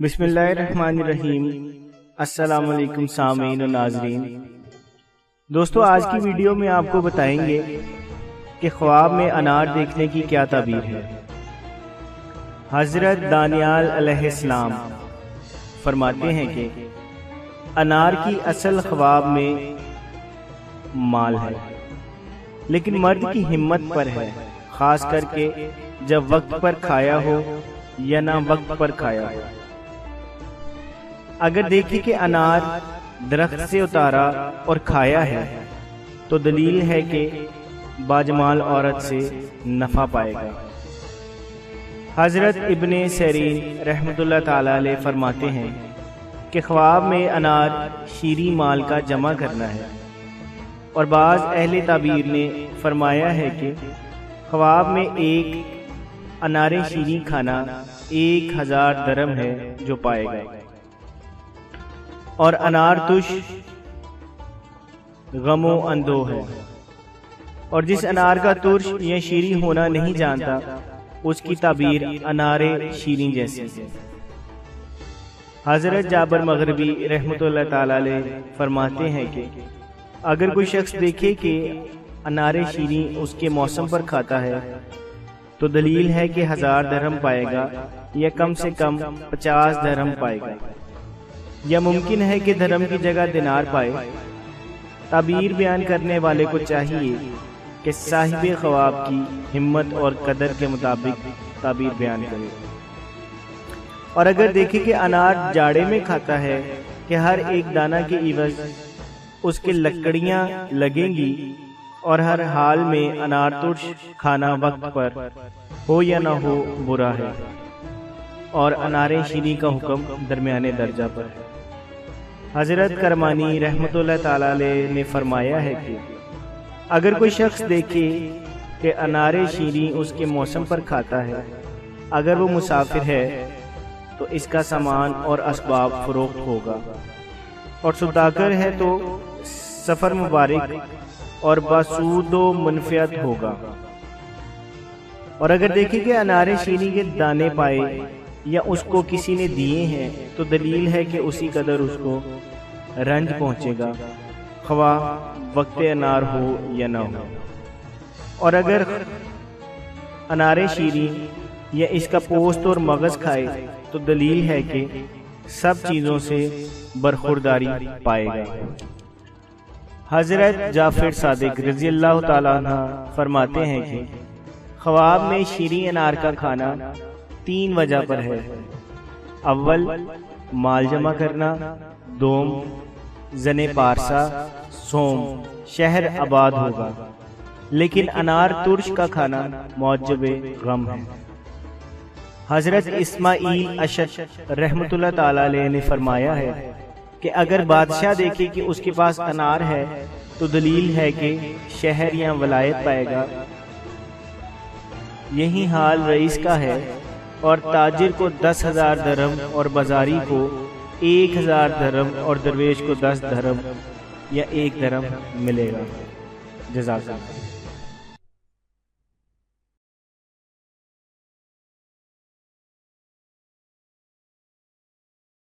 بسم اللہ الرحمن الرحیم۔ السلام علیکم سامعین و ناظرین۔ دوستو، آج کی ویڈیو میں آپ کو بتائیں گے کہ خواب میں انار دیکھنے کی کیا تعبیر ہے۔ حضرت دانیال علیہ السلام فرماتے ہیں کہ انار کی اصل خواب میں مال ہے، لیکن مرد کی ہمت پر ہے، خاص کر کے جب وقت پر کھایا ہو یا نہ وقت پر کھایا ہو۔ اگر دیکھیں کہ انار درخت سے اتارا اور کھایا ہے تو دلیل ہے کہ باجمال عورت سے نفع پائے گا۔ حضرت ابن سیرین رحمۃ اللہ تعالی علیہ فرماتے ہیں کہ خواب میں انار شیریں مال کا جمع کرنا ہے، اور بعض اہل تعبیر نے فرمایا ہے کہ خواب میں ایک انار شیریں کھانا 1000 درم ہے جو پائے گا، اور انار تش غم و اندو ہے، اور جس انار کا ترش یا شیریں ہونا نہیں جانتا اس کی تعبیر انار شیریں جیسی ہے۔ حضرت جابر مغربی رحمۃ اللہ تعالی علیہ فرماتے ہیں کہ اگر کوئی شخص دیکھے کہ انار شیریں اس کے موسم پر کھاتا ہے تو دلیل ہے کہ 1000 درہم پائے گا، یا کم سے کم 50 درہم پائے گا، یا ممکن ہے کہ درہم کی جگہ دینار پائے۔ تعبیر بیان کرنے والے کو چاہیے کہ صاحب خواب کی ہمت اور قدر کے مطابق تعبیر بیان کرے، اور اگر دیکھے کہ انار جاڑے میں کھاتا ہے کہ ہر ایک دانہ کے عوض اس کے لکڑیاں لگیں گی، اور ہر حال میں انار ترش کھانا وقت پر ہو یا نہ ہو برا ہے، اور انار شیریں کا حکم درمیانے درجہ پر ہے۔ حضرت کرمانی رحمۃ اللہ تعالی علیہ نے فرمایا ہے کہ اگر کوئی شخص دیکھے کہ انار شیریں اس کے موسم پر کھاتا ہے، اگر وہ مسافر ہے تو اس کا سامان اور اسباب فروخت ہوگا، اور سوداگر ہے تو سفر مبارک اور باسود و منفعت ہوگا، اور اگر دیکھیں کہ انار شیریں کے دانے پائے یا اس کو کسی نے دیے ہیں تو دلیل ہے کہ اسی قدر اس کو رنج پہنچے گا، خواہ وقت انار ہو یا نہ ہو۔ اور اگر انار شیریں یا اس کا پوست اور مغز کھائے تو دلیل ہے کہ سب چیزوں سے برخورداری پائے گا۔ حضرت جعفر صادق رضی اللہ تعالیٰ عنہ فرماتے ہیں کہ خواب میں شیریں انار کا کھانا 3 وجہ پر ہے۔ اول، مال جمع کرنا، دوم، زن پارسا، سوم، شہر آباد ہوگا، لیکن انار ترش کا کھانا موجب غم ہے۔ حضرت اسماعیل اشد رحمۃ اللہ تعالی علیہ نے فرمایا ہے کہ اگر بادشاہ دیکھے کہ اس کے پاس انار ہے تو دلیل ہے کہ شہر یا ولایت پائے گا۔ یہی حال رئیس کا ہے، اور تاجر کو 10,000 درہم اور بازاری کو 1000 درہم اور درویش کو 10 درہم یا 1 درہم ملے گا۔ جزاک اللہ۔